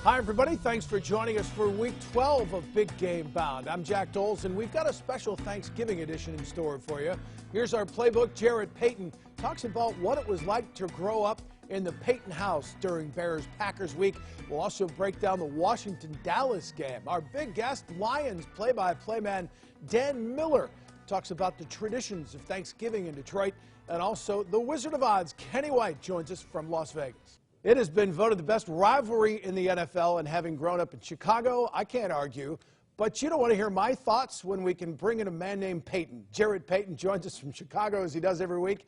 Hi, everybody. Thanks for joining us for Week 12 of Big Game Bound. I'm Jack Doles, and we've got a special Thanksgiving edition in store for you. Here's our playbook. Jarrett Payton talks about what it was like to grow up in the Payton house during Bears-Packers week. We'll also break down the Washington-Dallas game. Our big guest, Lions play-by-play man Dan Miller, talks about the traditions of Thanksgiving in Detroit, and also the Wizard of Odds, Kenny White, joins us from Las Vegas. It has been voted the best rivalry in the NFL, and having grown up in Chicago, I can't argue. But you don't want to hear my thoughts when we can bring in a man named Payton. Jarrett Payton joins us from Chicago, as he does every week.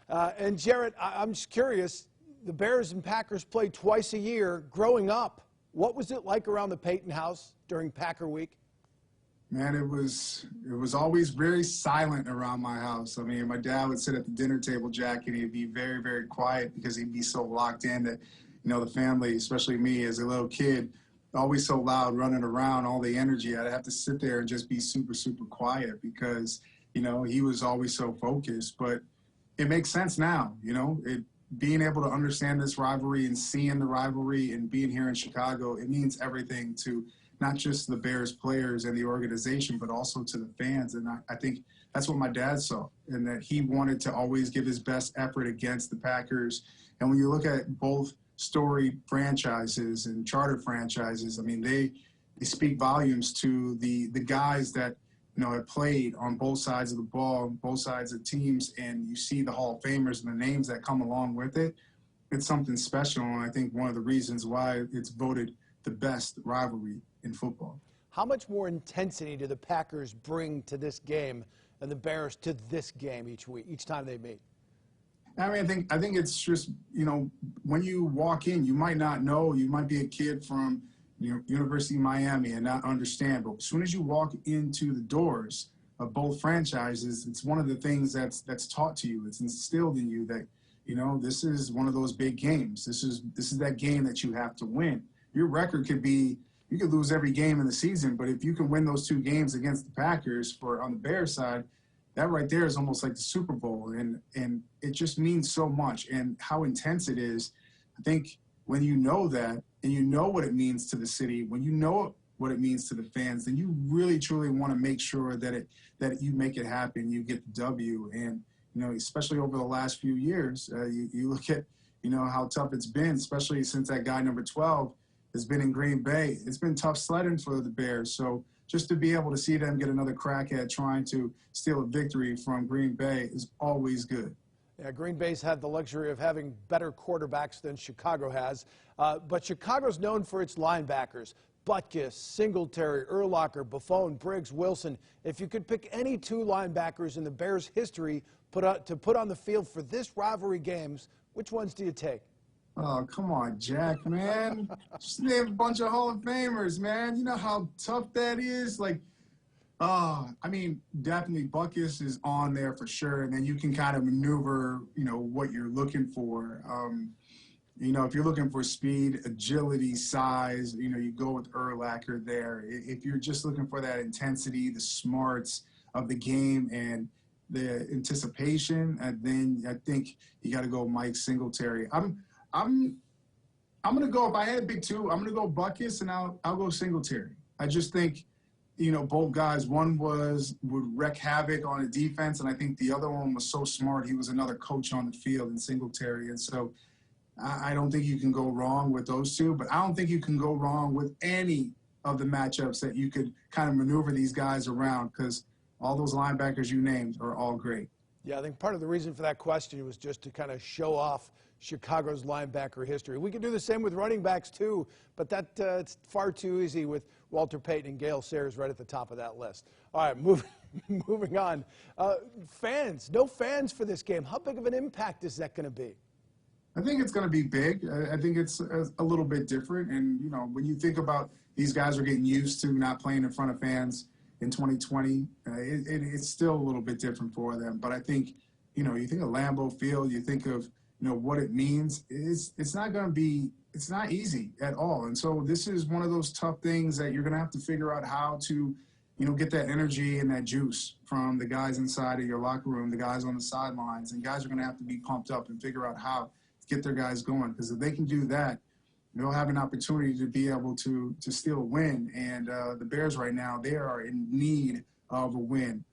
And Jarrett, I'm just curious, the Bears and Packers play twice a year. Growing up, what was it like around the Payton house during Packer week? Man, it was always very silent around my house. I mean, my dad would sit at the dinner table, Jack, and he'd be very, very quiet because he'd be so locked in that, you know, the family, especially me as a little kid, always so loud, running around, all the energy. I'd have to sit there and just be super, super quiet because, you know, he was always so focused. But it makes sense now, you know, being able to understand this rivalry and seeing the rivalry and being here in Chicago, it means everything to not just the Bears players and the organization, but also to the fans. And I think that's what my dad saw, and that he wanted to always give his best effort against the Packers. And when you look at both storied franchises and charter franchises, I mean, they speak volumes to the guys that, you know, have played on both sides of the ball, both sides of teams, and you see the Hall of Famers and the names that come along with it. It's something special, and I think one of the reasons why it's voted the best rivalry in football. How much more intensity do the Packers bring to this game and the Bears to this game each time they meet? I mean, I think it's just, you know, when you walk in, you might not know, you might be a kid from, you know, University of Miami and not understand, but as soon as you walk into the doors of both franchises, it's one of the things that's taught to you. It's instilled in you that, you know, this is one of those big games. This is that game that you have to win. Your record could be, you could lose every game in the season, but if you can win those two games against the Packers on the Bears side, that right there is almost like the Super Bowl, and it just means so much. And how intense it is, I think when you know that and you know what it means to the city, when you know what it means to the fans, then you really truly want to make sure that you make it happen, you get the W. And, you know, especially over the last few years, you look at, you know, how tough it's been, especially since that guy number 12 has been in Green Bay. It's been tough sledding for the Bears. So just to be able to see them get another crack at trying to steal a victory from Green Bay is always good. Yeah, Green Bay's had the luxury of having better quarterbacks than Chicago has. But Chicago's known for its linebackers. Butkus, Singletary, Urlacher, Buffon, Briggs, Wilson. If you could pick any two linebackers in the Bears' history to put on the field for this rivalry games, which ones do you take? Oh, come on, Jack, man. Just name a bunch of Hall of Famers, man. You know how tough that is? Like, I mean, definitely Butkus is on there for sure, and then you can kind of maneuver, you know, what you're looking for. You know, if you're looking for speed, agility, size, you know, you go with Urlacher there. If you're just looking for that intensity, the smarts of the game, and the anticipation, and then I think you got to go Mike Singletary. I'm going to go, if I had a big two, I'm going to go Butkus, and I'll go Singletary. I just think, you know, both guys, one would wreak havoc on a defense, and I think the other one was so smart. He was another coach on the field in Singletary. And so I don't think you can go wrong with those two, but I don't think you can go wrong with any of the matchups that you could kind of maneuver these guys around, because all those linebackers you named are all great. Yeah, I think part of the reason for that question was just to kind of show off Chicago's linebacker history. We could do the same with running backs too, but it's far too easy with Walter Payton and Gale Sayers right at the top of that list. All right, moving on. Fans, no fans for this game. How big of an impact is that going to be? I think it's going to be big. I think it's a little bit different. And, you know, when you think about these guys are getting used to not playing in front of fans in 2020, it's still a little bit different for them. But I think, you know, you think of Lambeau Field, you think of, you know, what it means. It's not going to be, it's not easy at all. And so this is one of those tough things that you're going to have to figure out how to, you know, get that energy and that juice from the guys inside of your locker room, the guys on the sidelines, and guys are going to have to be pumped up and figure out how to get their guys going. Because if they can do that, they'll have an opportunity to be able to still win. And the Bears right now, they are in need of a win.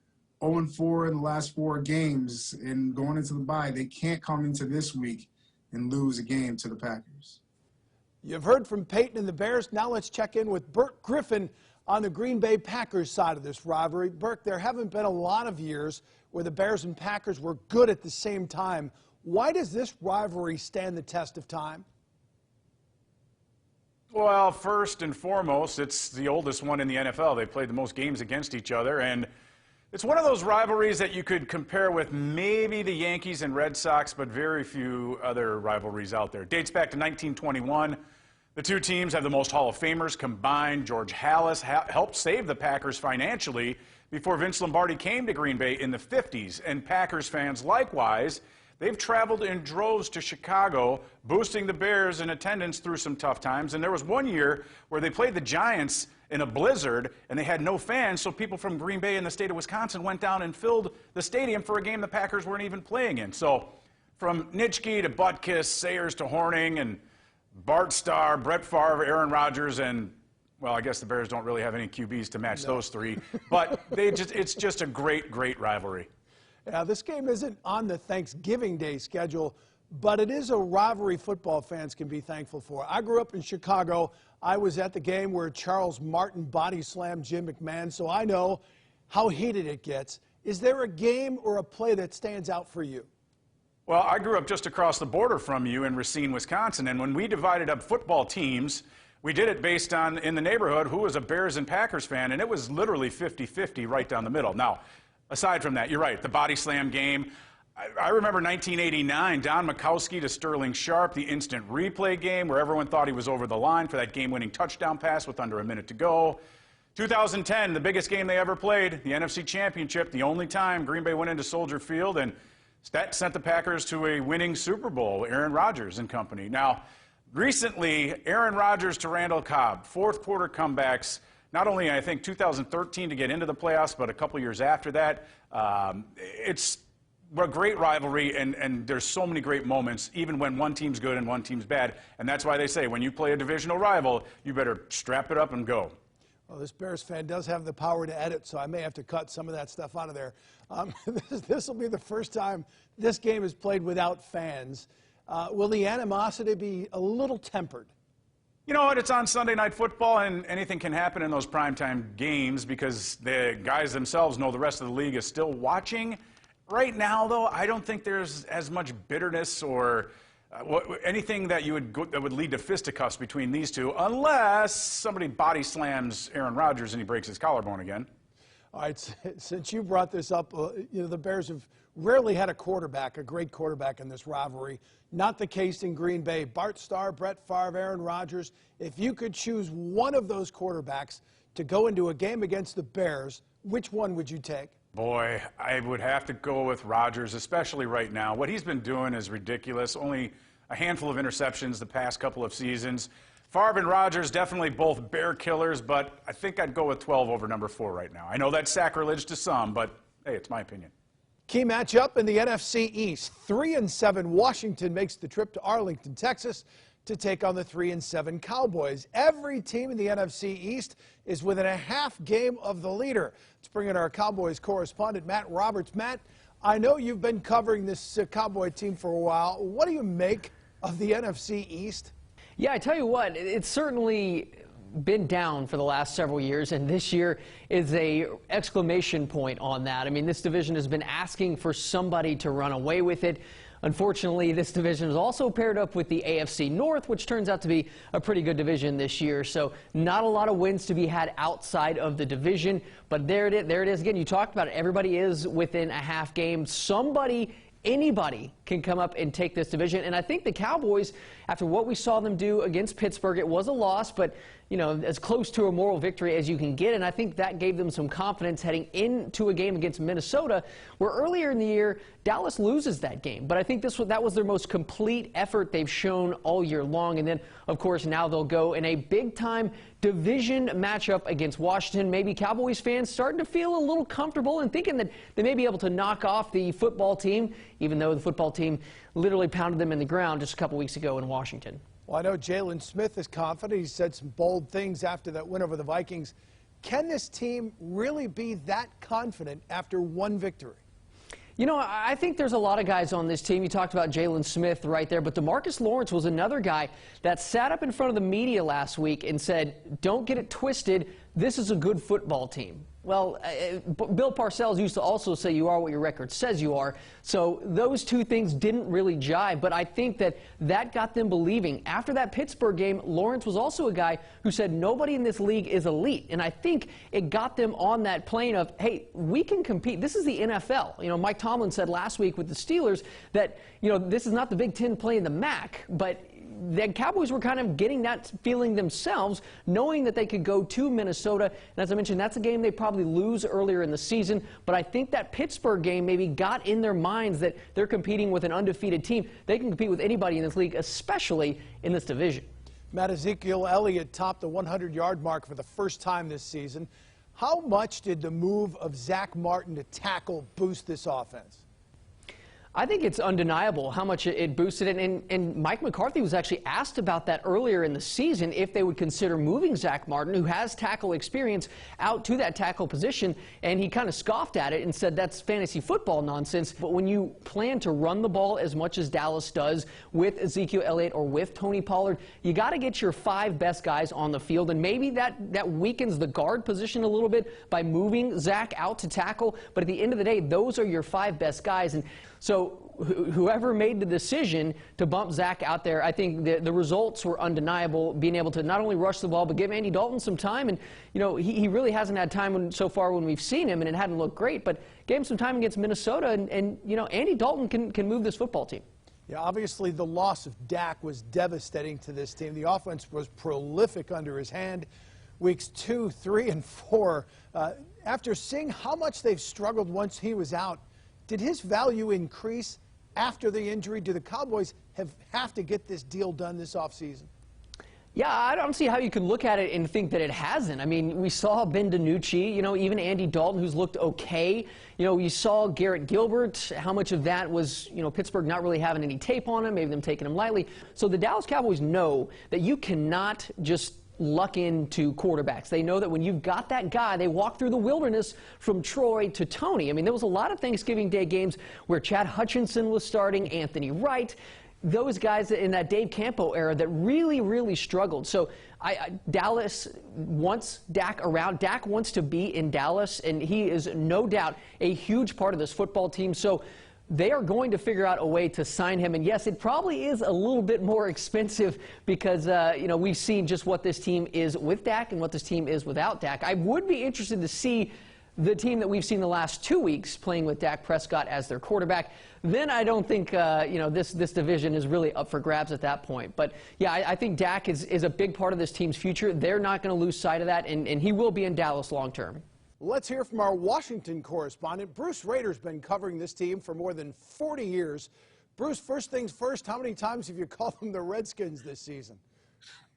0-4 in the last 4 games, and going into the bye, they can't come into this week and lose a game to the Packers. You've heard from Peyton and the Bears. Now let's check in with Burke Griffin on the Green Bay Packers side of this rivalry. Burke, there haven't been a lot of years where the Bears and Packers were good at the same time. Why does this rivalry stand the test of time? Well, first and foremost, it's the oldest one in the NFL. They played the most games against each other, and it's one of those rivalries that you could compare with maybe the Yankees and Red Sox, but very few other rivalries out there. It dates back to 1921. The two teams have the most Hall of Famers combined. George Halas helped save the Packers financially before Vince Lombardi came to Green Bay in the 50s. And Packers fans, likewise, they've traveled in droves to Chicago, boosting the Bears in attendance through some tough times. And there was one year where they played the Giants in a blizzard, and they had no fans, so people from Green Bay and the state of Wisconsin went down and filled the stadium for a game the Packers weren't even playing in. So from Nitschke to Butkus, Sayers to Horning, and Bart Starr, Brett Favre, Aaron Rodgers, and, well, I guess the Bears don't really have any QBs to match those three. But it's just a great, great rivalry. Yeah, this game isn't on the Thanksgiving Day schedule, but it is a rivalry football fans can be thankful for. I grew up in Chicago. I was at the game where Charles Martin body slammed Jim McMahon, so I know how heated it gets. Is there a game or a play that stands out for you? Well, I grew up just across the border from you in Racine, Wisconsin, and when we divided up football teams, we did it based on, in the neighborhood, who was a Bears and Packers fan, and it was literally 50-50 right down the middle. Now, aside from that, you're right, the body slam game. I remember 1989, Don Mikowski to Sterling Sharp, the instant replay game where everyone thought he was over the line for that game-winning touchdown pass with under a minute to go. 2010, the biggest game they ever played, the NFC Championship, the only time Green Bay went into Soldier Field, and that sent the Packers to a winning Super Bowl, Aaron Rodgers and company. Now, recently, Aaron Rodgers to Randall Cobb, fourth quarter comebacks, not only, I think, 2013 to get into the playoffs, but a couple years after that. It's a great rivalry, and there's so many great moments, even when one team's good and one team's bad. And that's why they say when you play a divisional rival, you better strap it up and go. Well, this Bears fan does have the power to edit, so I may have to cut some of that stuff out of there. This will be the first time this game is played without fans. Will the animosity be a little tempered? You know what? It's on Sunday Night Football, and anything can happen in those primetime games because the guys themselves know the rest of the league is still watching. Right now, though, I don't think there's as much bitterness or anything that would lead to fisticuffs between these two, unless somebody body slams Aaron Rodgers and he breaks his collarbone again. All right, since you brought this up, the Bears have rarely had a great quarterback in this rivalry. Not the case in Green Bay. Bart Starr, Brett Favre, Aaron Rodgers. If you could choose one of those quarterbacks to go into a game against the Bears, which one would you take? Boy, I would have to go with Rodgers, especially right now. What he's been doing is ridiculous. Only a handful of interceptions the past couple of seasons. Favre and Rodgers, definitely both bear killers, but I think I'd go with 12 over number 4 right now. I know that's sacrilege to some, but hey, it's my opinion. Key matchup in the NFC East. 3-7 Washington makes the trip to Arlington, Texas to take on the 3-7 Cowboys. Every team in the NFC East is within a half game of the leader. Let's bring in our Cowboys correspondent, Matt Roberts. Matt, I know you've been covering this Cowboy team for a while. What do you make of the NFC East? Yeah, I tell you what, it's certainly been down for the last several years, and this year is a exclamation point on that. I mean, this division has been asking for somebody to run away with it. Unfortunately, this division is also paired up with the AFC North, which turns out to be a pretty good division this year. So not a lot of wins to be had outside of the division. But there it is again. You talked about it. Everybody is within a half game. Anybody can come up and take this division. And I think the Cowboys, after what we saw them do against Pittsburgh, it was a loss, but, you know, as close to a moral victory as you can get. And I think that gave them some confidence heading into a game against Minnesota, where earlier in the year, Dallas loses that game. But I think that was their most complete effort they've shown all year long. And then, of course, now they'll go in a big-time division matchup against Washington. Maybe Cowboys fans starting to feel a little comfortable and thinking that they may be able to knock off the football team, even though the football team literally pounded them in the ground just a couple weeks ago in Washington. Well, I know Jalen Smith is confident. He said some bold things after that win over the Vikings. Can this team really be that confident after one victory? You know, I think there's a lot of guys on this team. You talked about Jalen Smith right there, but DeMarcus Lawrence was another guy that sat up in front of the media last week and said, don't get it twisted, this is a good football team. Well, Bill Parcells used to also say you are what your record says you are. So those two things didn't really jive, but I think that got them believing. After that Pittsburgh game, Lawrence was also a guy who said nobody in this league is elite. And I think it got them on that plane of, hey, we can compete. This is the NFL. You know, Mike Tomlin said last week with the Steelers that, you know, this is not the Big Ten playing the MAC, but the Cowboys were kind of getting that feeling themselves, knowing that they could go to Minnesota. And as I mentioned, that's a game they probably lose earlier in the season. But I think that Pittsburgh game maybe got in their minds that they're competing with an undefeated team. They can compete with anybody in this league, especially in this division. Matt, Ezekiel Elliott topped the 100-yard mark for the first time this season. How much did the move of Zach Martin to tackle boost this offense? I think it's undeniable how much it boosted it, and Mike McCarthy was actually asked about that earlier in the season, if they would consider moving Zach Martin, who has tackle experience, out to that tackle position, and he kind of scoffed at it and said that's fantasy football nonsense. But when you plan to run the ball as much as Dallas does with Ezekiel Elliott or with Tony Pollard, you got to get your 5 best guys on the field, and maybe that weakens the guard position a little bit by moving Zach out to tackle. But at the end of the day, those are your 5 best guys. And so whoever made the decision to bump Zach out there, I think the results were undeniable, being able to not only rush the ball but give Andy Dalton some time. And, you know, he really hasn't had time so far when we've seen him, and it hadn't looked great. But gave him some time against Minnesota, and you know, Andy Dalton can move this football team. Yeah, obviously the loss of Dak was devastating to this team. The offense was prolific under his hand. Weeks 2, 3, and 4. After seeing how much they've struggled once he was out, did his value increase after the injury? Do the Cowboys have to get this deal done this offseason? Yeah, I don't see how you can look at it and think that it hasn't. I mean, we saw Ben DiNucci, you know, even Andy Dalton, who's looked okay. You know, you saw Garrett Gilbert. How much of that was, you know, Pittsburgh not really having any tape on him, maybe them taking him lightly. So the Dallas Cowboys know that you cannot just luck into quarterbacks. They know that when you've got that guy, they walk through the wilderness from Troy to Tony. I mean, there was a lot of Thanksgiving Day games where Chad Hutchinson was starting, Anthony Wright, those guys in that Dave Campo era that really, really struggled. So Dallas wants Dak around. Dak wants to be in Dallas, and he is no doubt a huge part of this football team. So they are going to figure out a way to sign him. And yes, it probably is a little bit more expensive because, you know, we've seen just what this team is with Dak and what this team is without Dak. I would be interested to see the team that we've seen the last 2 weeks playing with Dak Prescott as their quarterback. Then I don't think, you know, this division is really up for grabs at that point. But, yeah, I think Dak is a big part of this team's future. They're not going to lose sight of that, and he will be in Dallas long term. Let's hear from our Washington correspondent. Bruce Rader's been covering this team for more than 40 years. Bruce, first things first, how many times have you called them the Redskins this season?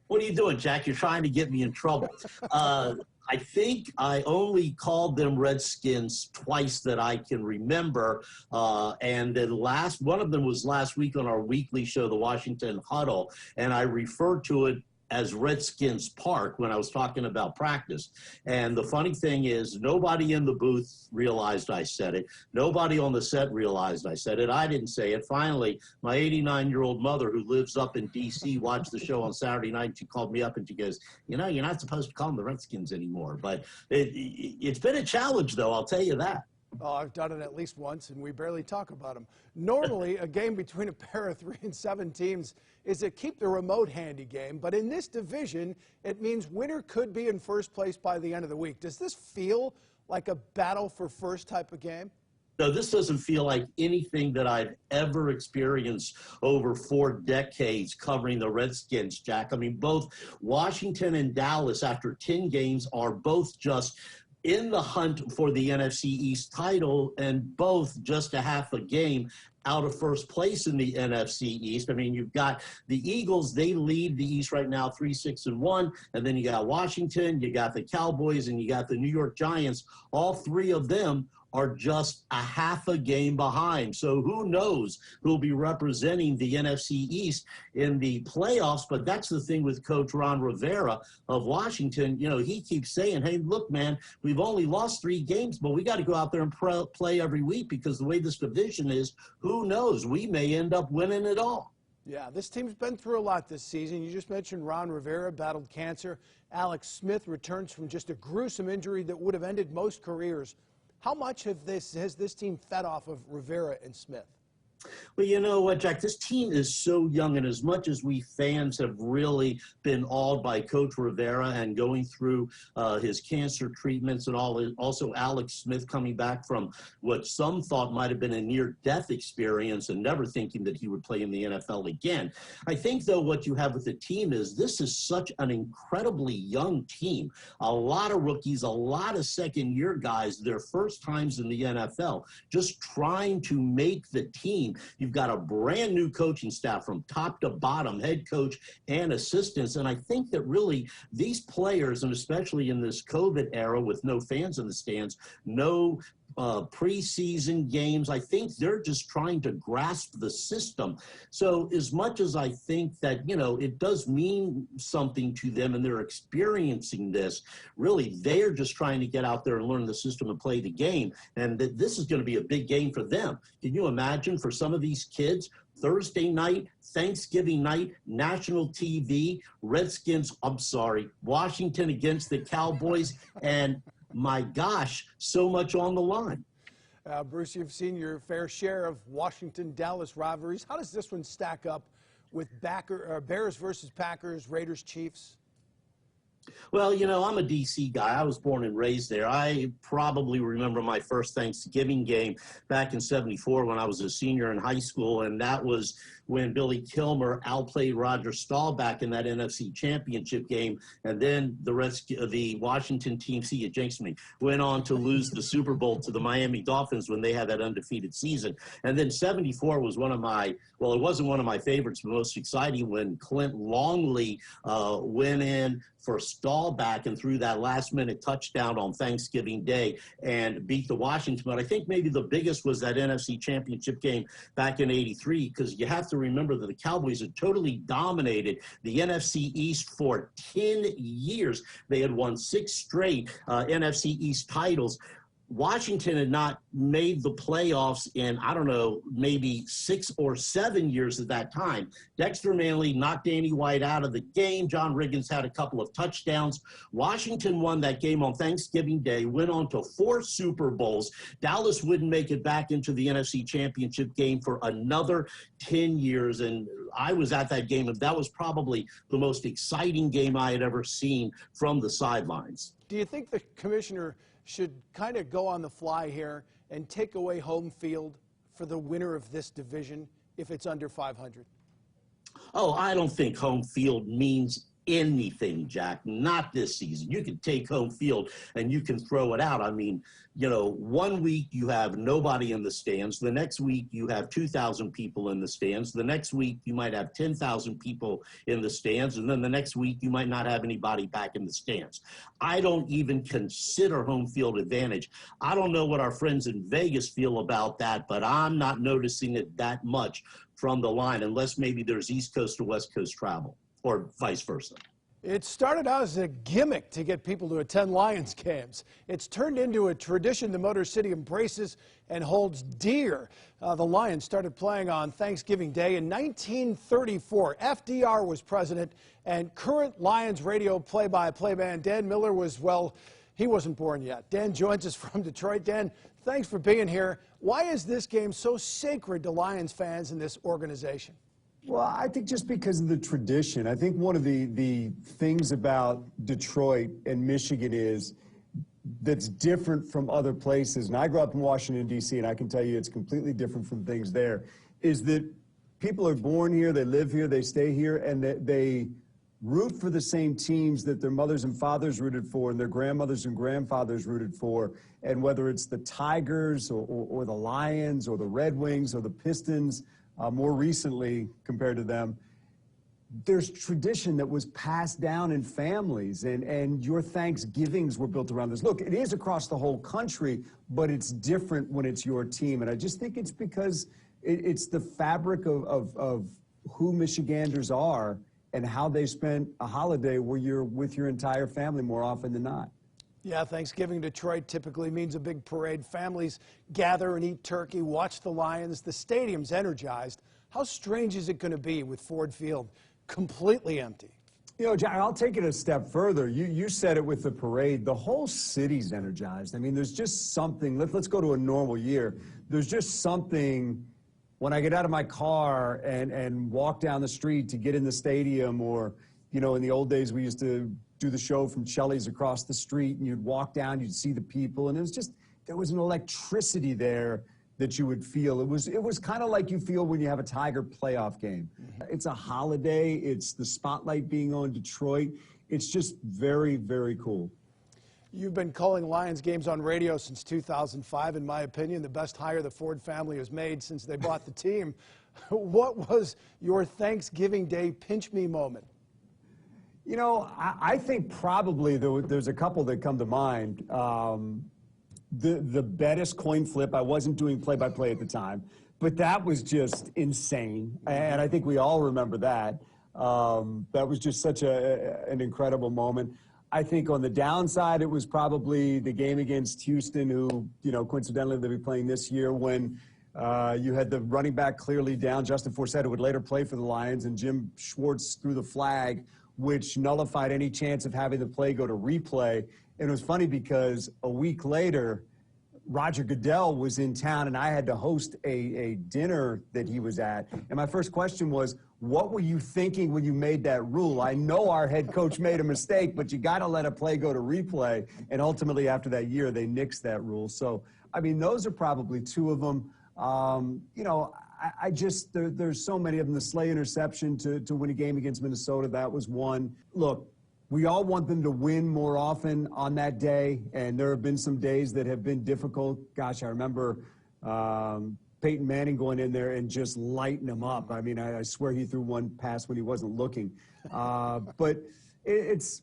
What are you doing, Jack? You're trying to get me in trouble. I think I only called them Redskins twice that I can remember. And then one of them was last week on our weekly show, the Washington Huddle, and I referred to it as Redskins Park when I was talking about practice. And the funny thing is, nobody in the booth realized I said it. Nobody on the set realized I said it. I didn't say it. Finally, my 89-year-old mother, who lives up in D.C., watched the show on Saturday night. She called me up and she goes, you know, you're not supposed to call them the Redskins anymore. But it's been a challenge, though, I'll tell you that. Oh, I've done it at least once, and we barely talk about them. Normally, a game between a pair of 3 and 7 teams is a keep the remote handy game, but in this division, it means winner could be in first place by the end of the week. Does this feel like a battle for first type of game? No, this doesn't feel like anything that I've ever experienced over 4 decades covering the Redskins, Jack. I mean, both Washington and Dallas, after 10 games, are both just in the hunt for the NFC East title, and both just a half a game out of first place in the NFC East. I mean, you've got the Eagles, they lead the East right now 3-6-1, and then you got Washington, you got the Cowboys, and you got the New York Giants. All 3 of them are just a half a game behind. So who knows who'll be representing the NFC East in the playoffs. But that's the thing with Coach Ron Rivera of Washington. You know, he keeps saying, hey, look, man, we've only lost 3 games, but we got to go out there and play every week, because the way this division is, who knows, we may end up winning it all. Yeah, this team's been through a lot this season. You just mentioned Ron Rivera battled cancer. Alex Smith returns from just a gruesome injury that would have ended most careers. How much has this team fed off of Rivera and Smith? Well, you know what, Jack, this team is so young, and as much as we fans have really been awed by Coach Rivera and going through his cancer treatments and all, also Alex Smith coming back from what some thought might have been a near-death experience and never thinking that he would play in the NFL again. I think, though, what you have with the team is this is such an incredibly young team. A lot of rookies, a lot of second-year guys, their first times in the NFL, just trying to make the team. You've got a brand new coaching staff from top to bottom, head coach and assistants. And I think that really these players, and especially in this COVID era with no fans in the stands, no preseason games, I think they're just trying to grasp the system. So as much as I think that, you know, it does mean something to them and they're experiencing this, really they're just trying to get out there and learn the system and play the game. And that this is going to be a big game for them. Can you imagine for some of these kids, Thursday night, Thanksgiving night, national TV, Washington against the Cowboys, and my gosh, so much on the line. Bruce, you've seen your fair share of Washington-Dallas rivalries. How does this one stack up with Bears versus Packers, Raiders, Chiefs? Well, you know, I'm a D.C. guy. I was born and raised there. I probably remember my first Thanksgiving game back in '74 when I was a senior in high school, and that was when Billy Kilmer outplayed Roger Staubach in that NFC Championship game, and then the Washington team, see it jinxed me, went on to lose the Super Bowl to the Miami Dolphins when they had that undefeated season. And then '74 was one of my, well, it wasn't one of my favorites, but most exciting when Clint Longley went in for Staubach and threw that last-minute touchdown on Thanksgiving Day and beat the Washington. But I think maybe the biggest was that NFC Championship game back in '83, because you have to remember that the Cowboys had totally dominated the NFC East for 10 years. They had won 6 straight NFC East titles. Washington had not made the playoffs in, I don't know, maybe 6 or 7 years at that time. Dexter Manley knocked Danny White out of the game. John Riggins had a couple of touchdowns. Washington won that game on Thanksgiving Day, went on to 4 Super Bowls. Dallas wouldn't make it back into the NFC Championship game for another 10 years. And I was at that game, and that was probably the most exciting game I had ever seen from the sidelines. Do you think the commissioner should kind of go on the fly here and take away home field for the winner of this division if it's under 500? Oh, I don't think home field means anything, Jack. Not this season. You can take home field and you can throw it out. I mean, you know, one week you have nobody in the stands. The next week you have 2,000 people in the stands. The next week you might have 10,000 people in the stands. And then the next week you might not have anybody back in the stands. I don't even consider home field advantage. I don't know what our friends in Vegas feel about that, but I'm not noticing it that much from the line, unless maybe there's East Coast to West Coast travel, or vice versa. It started out as a gimmick to get people to attend Lions games. It's turned into a tradition the Motor City embraces and holds dear. The Lions started playing on Thanksgiving Day in 1934. FDR was president, and current Lions radio play-by-play man Dan Miller was, well, he wasn't born yet. Dan joins us from Detroit. Dan, thanks for being here. Why is this game so sacred to Lions fans in this organization? Well, I think just because of the tradition. I think one of the things about Detroit and Michigan is that's different from other places, and I grew up in Washington, D.C., and I can tell you it's completely different from things there, is that people are born here, they live here, they stay here, and they root for the same teams that their mothers and fathers rooted for and their grandmothers and grandfathers rooted for. And whether it's the Tigers or the Lions or the Red Wings or the Pistons, more recently compared to them, there's tradition that was passed down in families, and your Thanksgivings were built around this. Look, it is across the whole country, but it's different when it's your team. And I just think it's because it's the fabric of who Michiganders are and how they spent a holiday where you're with your entire family more often than not. Yeah, Thanksgiving in Detroit typically means a big parade. Families gather and eat turkey, watch the Lions. The stadium's energized. How strange is it going to be with Ford Field completely empty? You know, Jack, I'll take it a step further. You said it with the parade. The whole city's energized. I mean, there's just something. Let's go to a normal year. There's just something when I get out of my car and walk down the street to get in the stadium, or, you know, in the old days we used to do the show from Shelley's across the street, and you'd walk down, you'd see the people, and it was just, there was an electricity there that you would feel. It was kind of like you feel when you have a Tiger playoff game. It's a holiday. It's the spotlight being on Detroit. It's just very, very cool. You've been calling Lions games on radio since 2005. In my opinion, the best hire the Ford family has made since they bought the team. What was your Thanksgiving Day pinch-me moment? You know, I think probably there's a couple that come to mind. The Bettis coin flip, I wasn't doing play-by-play at the time, but that was just insane. And I think we all remember that. That was just such an incredible moment. I think on the downside, it was probably the game against Houston, who, you know, coincidentally they'll be playing this year, when you had the running back clearly down, Justin Forsett, who would later play for the Lions, and Jim Schwartz threw the flag, which nullified any chance of having the play go to replay. And it was funny because a week later, Roger Goodell was in town, and I had to host a dinner that he was at. And my first question was, what were you thinking when you made that rule? I know our head coach made a mistake, but you got to let a play go to replay. And ultimately, after that year, they nixed that rule. So, I mean, those are probably two of them. You know, I just, there's so many of them. The Slay interception to win a game against Minnesota, that was one. Look, we all want them to win more often on that day, and there have been some days that have been difficult. Gosh, I remember Peyton Manning going in there and just lighting them up. I mean, I swear he threw one pass when he wasn't looking. But it's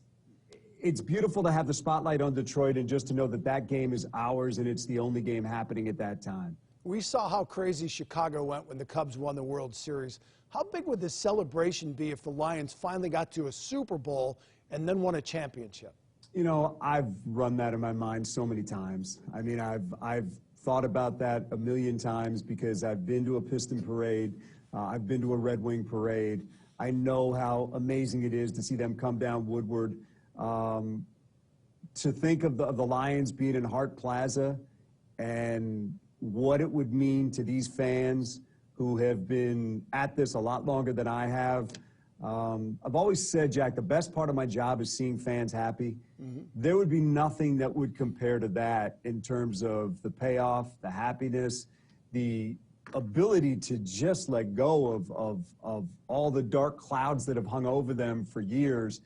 beautiful to have the spotlight on Detroit, and just to know that that game is ours and it's the only game happening at that time. We saw how crazy Chicago went when the Cubs won the World Series. How big would this celebration be if the Lions finally got to a Super Bowl and then won a championship? You know, I've run that in my mind so many times. I mean, I've thought about that a million times because I've been to a Piston parade. I've been to a Red Wing parade. I know how amazing it is to see them come down Woodward. To think of the Lions being in Hart Plaza and what it would mean to these fans who have been at this a lot longer than I have. I've always said, Jack, the best part of my job is seeing fans happy. There would be nothing that would compare to that in terms of the payoff, the happiness, the ability to just let go of all the dark clouds that have hung over them for years.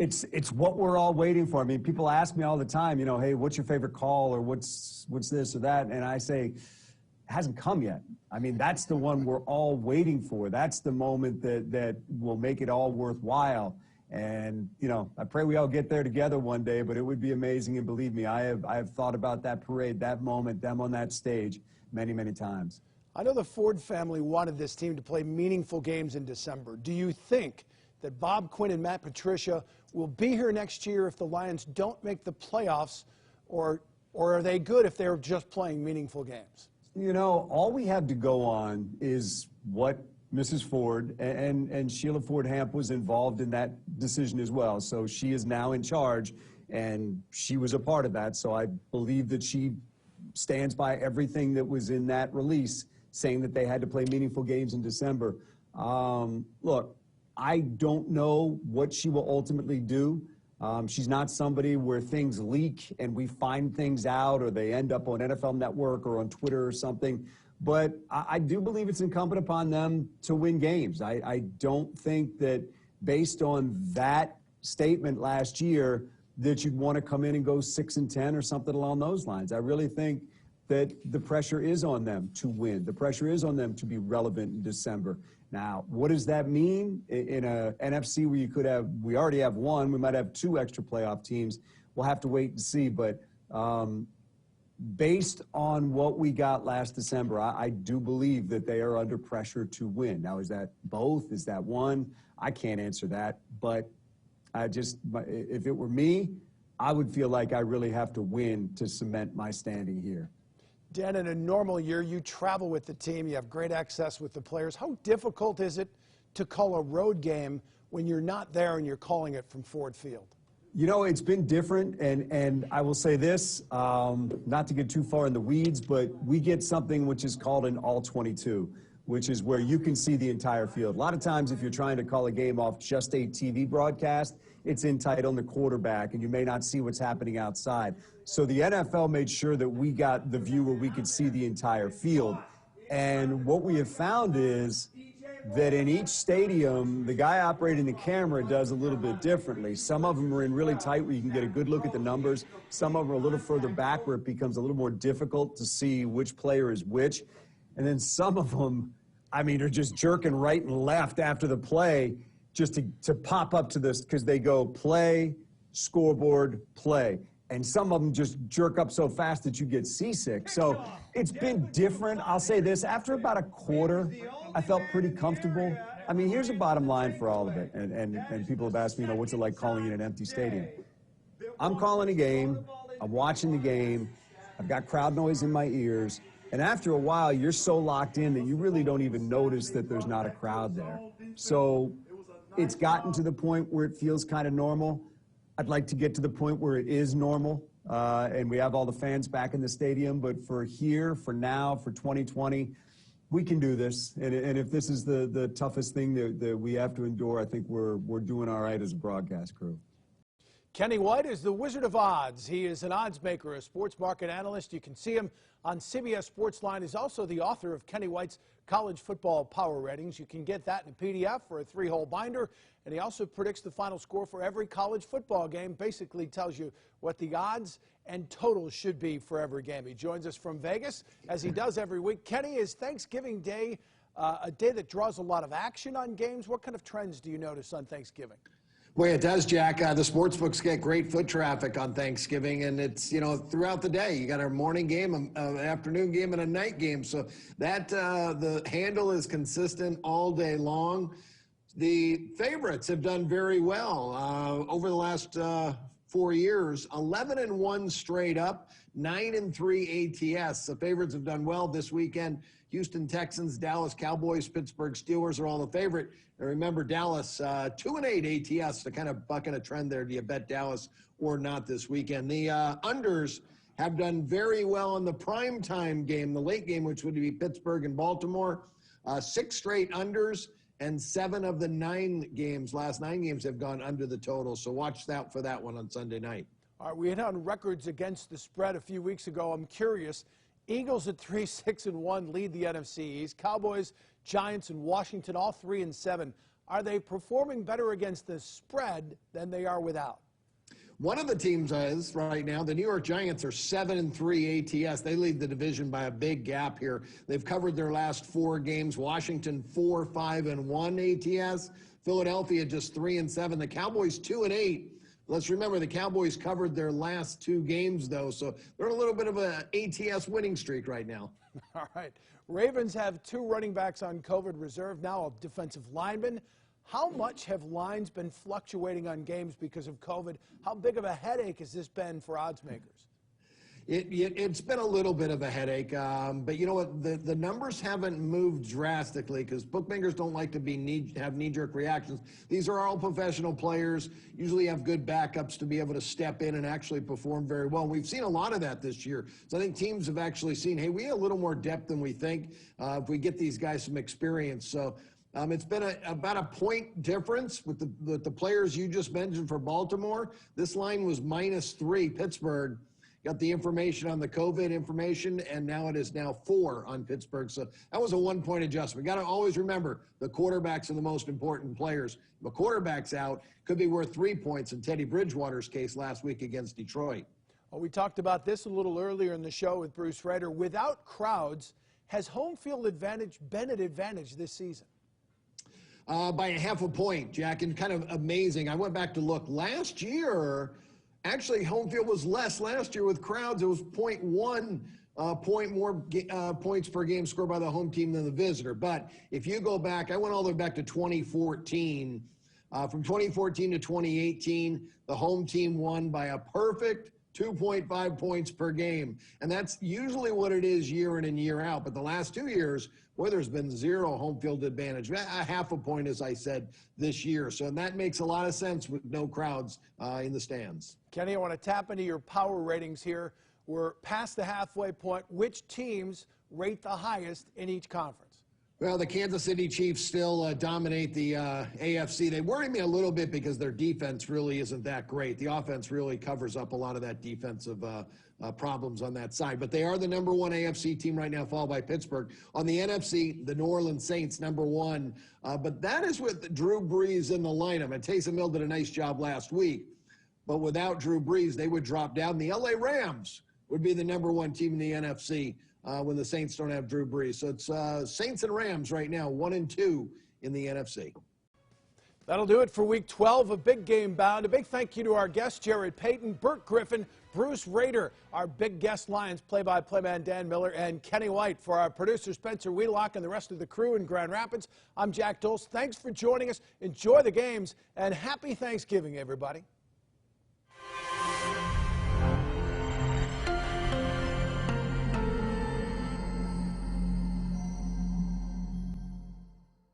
It's what we're all waiting for. I mean, people ask me all the time, you know, hey, what's your favorite call, or what's this or that? And I say, it hasn't come yet. I mean, that's the one we're all waiting for. That's the moment that will make it all worthwhile. And, you know, I pray we all get there together one day, but it would be amazing. And believe me, I have thought about that parade, that moment, them on that stage many, many times. I know the Ford family wanted this team to play meaningful games in December. Do you think that Bob Quinn and Matt Patricia will be here next year if the Lions don't make the playoffs, or are they good if they're just playing meaningful games? You know, all we have to go on is what Mrs. Ford and Sheila Ford Hamp was involved in that decision as well. So she is now in charge, and she was a part of that. So I believe that she stands by everything that was in that release, saying that they had to play meaningful games in December. Look, I don't know what she will ultimately do. She's not somebody where things leak and we find things out, or they end up on NFL Network or on Twitter or something. But I do believe it's incumbent upon them to win games. I don't think that based on that statement last year that you'd want to come in and go 6-10 or something along those lines. I really think that the pressure is on them to win. The pressure is on them to be relevant in December. Now, what does that mean in a NFC where we already have one, we might have two extra playoff teams. We'll have to wait and see. But based on what we got last December, I do believe that they are under pressure to win. Now, is that both? Is that one? I can't answer that. But if it were me, I would feel like I really have to win to cement my standing here. Dan, in a normal year, you travel with the team. You have great access with the players. How difficult is it to call a road game when you're not there and you're calling it from Ford Field? You know, it's been different, and I will say this, not to get too far in the weeds, but we get something which is called an all-22, which is where you can see the entire field. A lot of times if you're trying to call a game off just a TV broadcast, it's in tight on the quarterback, and you may not see what's happening outside. So the NFL made sure that we got the view where we could see the entire field. And what we have found is that in each stadium, the guy operating the camera does a little bit differently. Some of them are in really tight where you can get a good look at the numbers. Some of them are a little further back where it becomes a little more difficult to see which player is which. And then some of them, I mean, are just jerking right and left after the play just to pop up to this because they go play, scoreboard, play. And some of them just jerk up so fast that you get seasick. So it's been different. I'll say this, after about a quarter, I felt pretty comfortable. I mean, here's the bottom line for all of it. And people have asked me, you know, what's it like calling in an empty stadium? I'm calling a game. I'm watching the game. I've got crowd noise in my ears. And after a while, you're so locked in that you really don't even notice that there's not a crowd there. So it's gotten to the point where it feels kind of normal. I'd like to get to the point where it is normal, and we have all the fans back in the stadium. But for here, for now, for 2020, we can do this. And if this is the toughest thing that we have to endure, I think we're doing all right as a broadcast crew. Kenny White is the Wizard of Odds. He is an odds maker, a sports market analyst. You can see him on CBS Sportsline. He's also the author of Kenny White's College Football Power Ratings. You can get that in a PDF for a 3-hole binder. And he also predicts the final score for every college football game, basically tells you what the odds and totals should be for every game. He joins us from Vegas, as he does every week. Kenny, is Thanksgiving Day a day that draws a lot of action on games? What kind of trends do you notice on Thanksgiving? Well, it does, Jack. The sports books get great foot traffic on Thanksgiving, and it's, you know, throughout the day. You got a morning game, an afternoon game, and a night game. So that the handle is consistent all day long. The favorites have done very well over the last 4 years. 11-1 straight up, 9-3 ATS. The favorites have done well this weekend. Houston Texans, Dallas Cowboys, Pittsburgh Steelers are all the favorite. And remember, Dallas 2-8 ATS to kind of bucking a trend there. Do you bet Dallas or not this weekend? The unders have done very well in the primetime game, the late game, which would be Pittsburgh and Baltimore. 6 straight unders, and 7 of the last 9 games have gone under the total. So watch that for that one on Sunday night. All right, we hit on records against the spread a few weeks ago. I'm curious. Eagles at 3-6-1 lead the NFC East. Cowboys, Giants, and Washington all 3-7. Are they performing better against the spread than they are without? One of the teams is right now. The New York Giants are 7-3 ATS. They lead the division by a big gap here. They've covered their last 4 games. Washington 4-5-1 ATS. Philadelphia just 3-7. The Cowboys 2-8. Let's remember the Cowboys covered their last 2 games, though, so they're on a little bit of an ATS winning streak right now. All right. Ravens have 2 running backs on COVID reserve, now a defensive lineman. How much have lines been fluctuating on games because of COVID? How big of a headache has this been for odds makers? It's been a little bit of a headache, but you know what? The numbers haven't moved drastically because bookmakers don't like to have knee-jerk reactions. These are all professional players, usually have good backups to be able to step in and actually perform very well. We've seen a lot of that this year. So I think teams have actually seen, hey, we have a little more depth than we think if we get these guys some experience. So it's been about a point difference with the players you just mentioned for Baltimore. This line was -3. Pittsburgh got the information on the COVID information, and now it is now 4 on Pittsburgh. So that was a 1-point adjustment. Got to always remember the quarterbacks are the most important players. If a quarterback's out, could be worth 3 points in Teddy Bridgewater's case last week against Detroit. Well, we talked about this a little earlier in the show with Bruce Rader. Without crowds, has home field advantage been an advantage this season? By a half a point, Jack, and kind of amazing. I went back to look. Last year, actually, home field was less last year with crowds. It was 0.1 point more points per game scored by the home team than the visitor. But if you go back, I went all the way back to 2014. From 2014 to 2018, the home team won by a perfect 2.5 points per game. And that's usually what it is year in and year out. But the last 2 years, well, there's been zero home field advantage, a half a point, as I said, this year. So that makes a lot of sense with no crowds in the stands. Kenny, I want to tap into your power ratings here. We're past the halfway point. Which teams rate the highest in each conference? Well, the Kansas City Chiefs still dominate the AFC. They worry me a little bit because their defense really isn't that great. The offense really covers up a lot of that defensive problems on that side. But they are the number one AFC team right now, followed by Pittsburgh. On the NFC, the New Orleans Saints, number one. But that is with Drew Brees in the lineup. And Taysom Hill did a nice job last week. But without Drew Brees, they would drop down. The LA Rams would be the number one team in the NFC. When the Saints don't have Drew Brees. So it's Saints and Rams right now, 1 and 2 in the NFC. That'll do it for Week 12 of Big Game Bound. A big thank you to our guests, Jared Payton, Burke Griffin, Bruce Rader, our big guest Lions play-by-play man Dan Miller, and Kenny White. For our producer Spencer Wheelock and the rest of the crew in Grand Rapids, I'm Jack Doles. Thanks for joining us. Enjoy the games, and happy Thanksgiving, everybody.